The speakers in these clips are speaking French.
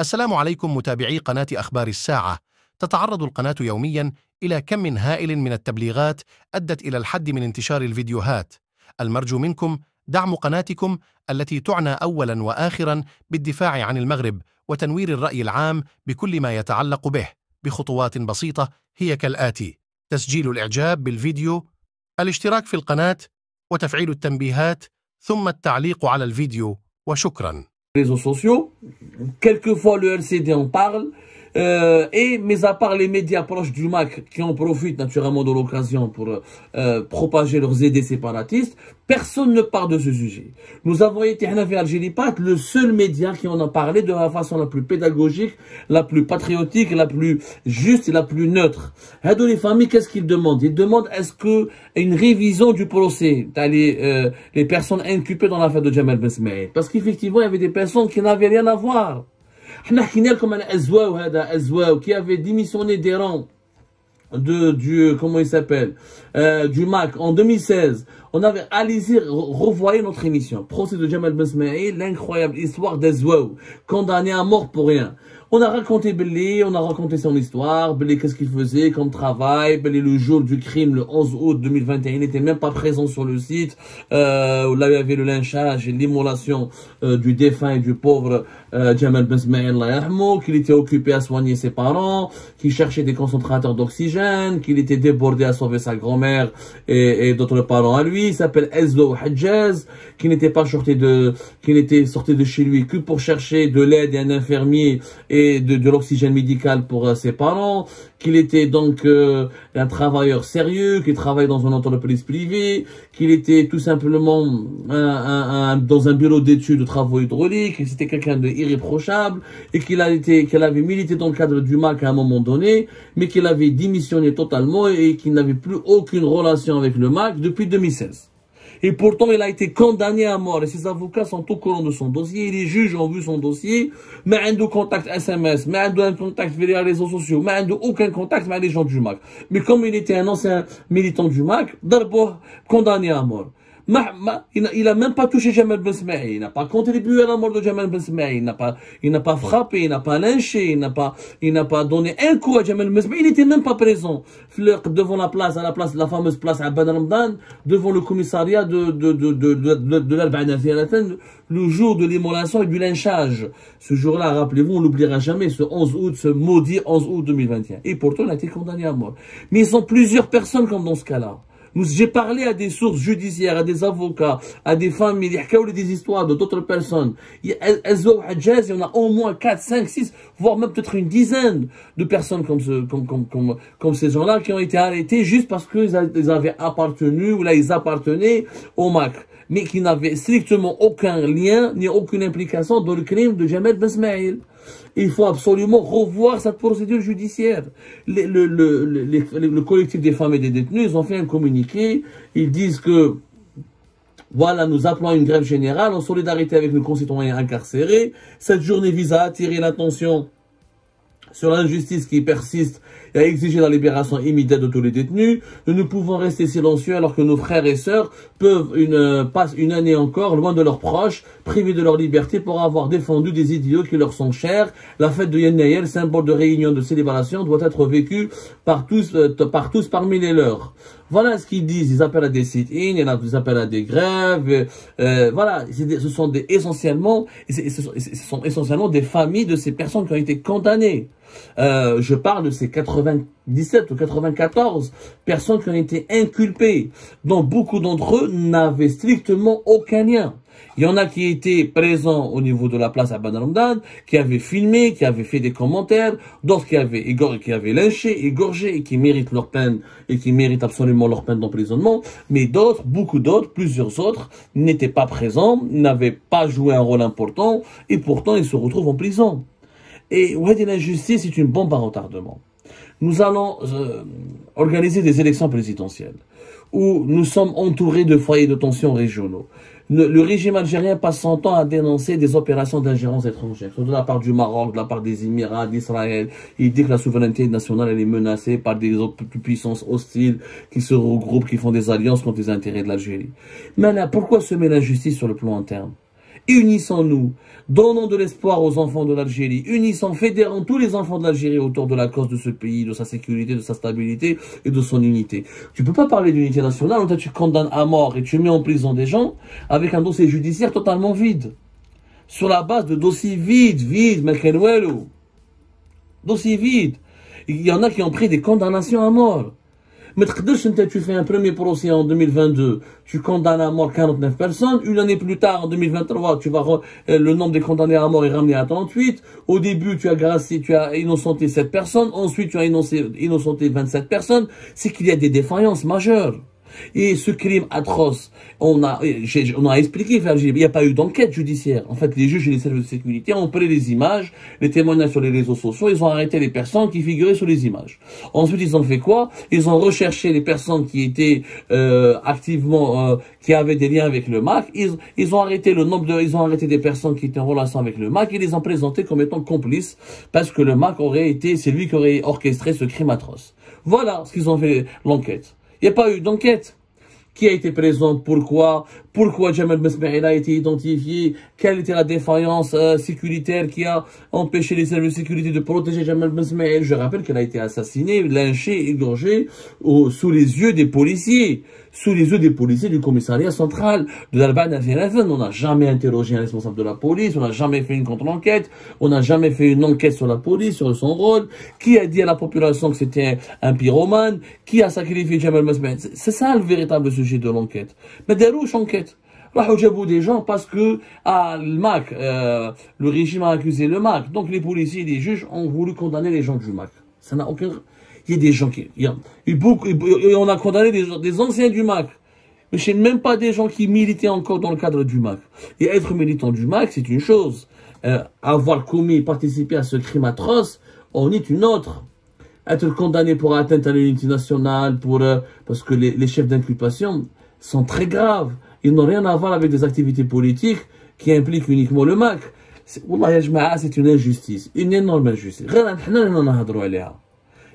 السلام عليكم متابعي قناة أخبار الساعة. تتعرض القناة يوميا إلى كم هائل من التبليغات أدت إلى الحد من انتشار الفيديوهات. المرجو منكم دعم قناتكم التي تعنى أولا وآخرا بالدفاع عن المغرب وتنوير الرأي العام بكل ما يتعلق به بخطوات بسيطة هي كالآتي: تسجيل الإعجاب بالفيديو، الاشتراك في القناة، وتفعيل التنبيهات، ثم التعليق على الفيديو، وشكرا. Réseaux sociaux, quelquefois le LCD en parle, et mis à part les médias proches du MAC qui en profitent naturellement de l'occasion pour propager leurs idées séparatistes, personne ne parle de ce sujet. Nous avons été Algéripat, le seul média qui en a parlé de la façon la plus pédagogique, la plus patriotique, la plus juste et la plus neutre. Les familles, qu'est-ce qu'ils demandent? Ils demandent est-ce que une révision du procès, les personnes inculpées dans l'affaire de Jamal Ben Smaïl, parce qu'effectivement il y avait des personnes qui n'avaient rien à voir. Comme un Azwaou qui avait démissionné des rangs comment il s'appelle, du MAC en 2016. On avait, allez-y, revoyez notre émission. Procès de Jamal Ben Smaïl, l'incroyable histoire d'Azwaou, condamné à mort pour rien. On a raconté Belli, on a raconté son histoire, Belli qu'est-ce qu'il faisait comme travail, Belli le jour du crime, le 11 août 2021, il n'était même pas présent sur le site, où là il y avait le lynchage et l'immolation du défunt et du pauvre Jamal Ben Smaïl, qu'il était occupé à soigner ses parents, qu'il cherchait des concentrateurs d'oxygène, qu'il était débordé à sauver sa grand-mère et d'autres parents à lui. Il s'appelle Azwaou Hadjaz, qui n'était sorti de chez lui que pour chercher de l'aide et un infirmier et de l'oxygène médical pour ses parents, qu'il était donc un travailleur sérieux, qui travaillait dans une entreprise privée, qu'il était tout simplement dans un bureau d'études de travaux hydrauliques, qu'il était quelqu'un d'irréprochable, et qu'il avait milité dans le cadre du MAC à un moment donné, mais qu'il avait démissionné totalement et qu'il n'avait plus aucune relation avec le MAC depuis 2016. Et pourtant, il a été condamné à mort. Et ses avocats sont au courant de son dossier. Et les juges ont vu son dossier. Mais il a contact SMS, mais il a un contact via les réseaux sociaux, mais il n'a aucun contact avec les gens du MAC. Mais comme il était un ancien militant du MAC, d'abord condamné à mort. Il n'a même pas touché Jamal Ben Smaïl, il n'a pas contribué à la mort de Jamal Ben Smaïl, il n'a pas frappé, il n'a pas lynché, il n'a pas donné un coup à Jamal Ben Smaïl, il n'était même pas présent devant la fameuse place à Ben Ramdan, devant le commissariat de l'Albania, le jour de l'immolation et du lynchage. Ce jour-là, rappelez-vous, on l'oubliera jamais, ce 11 août, ce maudit 11 août 2021. Et pourtant, il a été condamné à mort. Mais ils sont plusieurs personnes comme dans ce cas-là. J'ai parlé à des sources judiciaires, à des avocats, à des familles, des histoires d'autres personnes. Azwaou Hadjaz, il y en a au moins 4, 5, 6, voire même peut-être une dizaine de personnes comme ces gens-là qui ont été arrêtés juste parce qu'ils avaient appartenu, ou là ils appartenaient au MAC, mais qui n'avaient strictement aucun lien, ni aucune implication dans le crime de Jamal Ben Smaïl. Il faut absolument revoir cette procédure judiciaire. Le collectif des femmes et des détenus, ils ont fait un communiqué. Ils disent que, voilà, nous appelons à une grève générale en solidarité avec nos concitoyens incarcérés. Cette journée vise à attirer l'attention sur l'injustice qui persiste et à exiger la libération immédiate de tous les détenus. Nous ne pouvons rester silencieux alors que nos frères et sœurs passent une année encore loin de leurs proches, privés de leur liberté pour avoir défendu des idéaux qui leur sont chers. La fête de Yennaïel, symbole de réunion de célébration, doit être vécue par tous parmi les leurs. Voilà ce qu'ils disent. Ils appellent à des sit-in, ils appellent à des grèves. Voilà, ce sont essentiellement des familles de ces personnes qui ont été condamnées. Je parle de ces 97 ou 94 personnes qui ont été inculpées, dont beaucoup d'entre eux n'avaient strictement aucun lien. Il y en a qui étaient présents au niveau de la place à Ben Ramdan, qui avaient filmé, qui avaient fait des commentaires, d'autres qui avaient lynché, égorgé, et qui méritent leur peine, et qui méritent absolument leur peine d'emprisonnement. Mais d'autres, beaucoup d'autres, plusieurs autres, n'étaient pas présents, n'avaient pas joué un rôle important, et pourtant ils se retrouvent en prison. Et l'injustice est une bombe à retardement. Nous allons organiser des élections présidentielles où nous sommes entourés de foyers de tension régionaux. Le régime algérien passe son temps à dénoncer des opérations d'ingérence étrangère, de la part du Maroc, de la part des Émirats, d'Israël. Il dit que la souveraineté nationale elle est menacée par des puissances hostiles qui se regroupent, qui font des alliances contre les intérêts de l'Algérie. Mais là, pourquoi semer l'injustice sur le plan interne? Unissons-nous, donnons de l'espoir aux enfants de l'Algérie, unissons, fédérons tous les enfants de l'Algérie autour de la cause de ce pays, de sa sécurité, de sa stabilité et de son unité. Tu peux pas parler d'unité nationale, quand tu condamnes à mort et tu mets en prison des gens avec un dossier judiciaire totalement vide. Sur la base de dossiers vides, Mekenwelo. Dossiers vides. Il y en a qui ont pris des condamnations à mort. Mais tu fais un premier procès en 2022, tu condamnes à mort 49 personnes, une année plus tard, en 2023, le nombre des condamnés à mort est ramené à 38, au début, tu as innocenté 7 personnes, ensuite, tu as innocenté 27 personnes, c'est qu'il y a des défaillances majeures. Et ce crime atroce, on a expliqué, il n'y a pas eu d'enquête judiciaire. En fait, les juges et les services de sécurité ont pris les images, les témoignages sur les réseaux sociaux, ils ont arrêté les personnes qui figuraient sur les images. Ensuite, ils ont fait quoi? Ils ont recherché les personnes qui étaient activement, qui avaient des liens avec le MAC. Ils ont arrêté ils ont arrêté des personnes qui étaient en relation avec le MAC et les ont présentés comme étant complices parce que le MAC c'est lui qui aurait orchestré ce crime atroce. Voilà ce qu'ils ont fait l'enquête. Il n'y a pas eu d'enquête. Qui a été présent? Pourquoi Jamal Ben Smaïl a été identifié? Quelle était la défaillance sécuritaire qui a empêché les services de sécurité de protéger Jamal Ben Smaïl? Je rappelle qu'elle a été assassinée, lynchée, égorgée sous les yeux des policiers. Sous les yeux des policiers du commissariat central de l'Alban Afin. On n'a jamais interrogé un responsable de la police, on n'a jamais fait une contre-enquête, on n'a jamais fait une enquête sur la police, sur son rôle. Qui a dit à la population que c'était un pyromane? Qui a sacrifié Jamal Ben Smaïl? C'est ça le véritable sujet de l'enquête. Mais dérouche enquête. Là, où des gens parce que le MAC, le régime a accusé le MAC. Donc les policiers et les juges ont voulu condamner les gens du MAC. Ça n'a aucun... Il y a des gens on a condamné des anciens du MAC. Mais je ne sais même pas des gens qui militaient encore dans le cadre du MAC. Et être militant du MAC, c'est une chose. Avoir participé à ce crime atroce, en est une autre. Être condamné pour atteinte à l'unité nationale, parce que les chefs d'inculpation sont très graves. Ils n'ont rien à voir avec des activités politiques qui impliquent uniquement le MAC. C'est une injustice, une énorme injustice.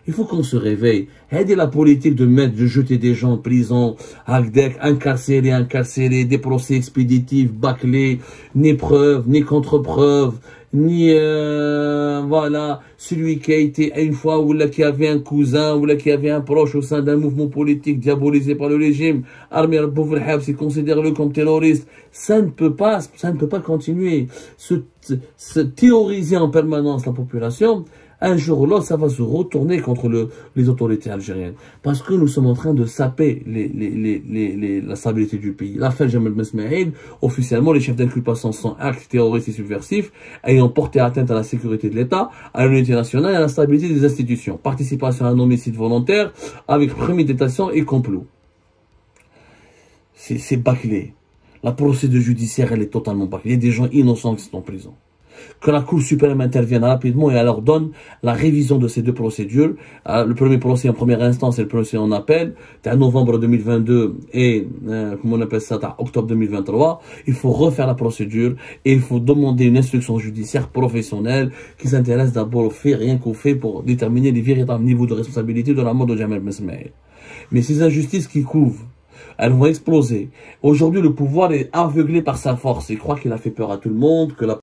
Il faut qu'on se réveille. Aider la politique de jeter des gens en prison, incarcérés, des procès expéditifs, bâclés, ni preuves, ni contre-preuves, ni voilà, celui qui a été une fois ou là qui avait un cousin ou là qui avait un proche au sein d'un mouvement politique diabolisé par le régime, armé pauvre c'est considère-le comme terroriste. Ça ne peut pas continuer. Se théoriser en permanence la population. Un jour ou l'autre, ça va se retourner contre les autorités algériennes. Parce que nous sommes en train de saper la stabilité du pays. L'affaire Jamal Ben Smaïl, officiellement, les chefs d'inculpation sont actes terroristes et subversifs ayant porté atteinte à la sécurité de l'État, à l'unité nationale et à la stabilité des institutions. Participation à un homicide volontaire avec préméditation et complot. C'est bâclé. La procédure judiciaire, elle est totalement bâclée. Il y a des gens innocents qui sont en prison. Que la Cour suprême intervienne rapidement et elle leur donne la révision de ces deux procédures. Le premier procès en première instance et le procès en appel, en novembre 2022 et, comment on appelle ça, octobre 2023. Il faut refaire la procédure et il faut demander une instruction judiciaire professionnelle qui s'intéresse d'abord aux faits, rien qu'aux faits pour déterminer les véritables niveaux de responsabilité de la mort de Jamal Ben Smaïl. Mais ces injustices qui couvrent, elles vont exploser. Aujourd'hui, le pouvoir est aveuglé par sa force. Il croit qu'il a fait peur à tout le monde, que la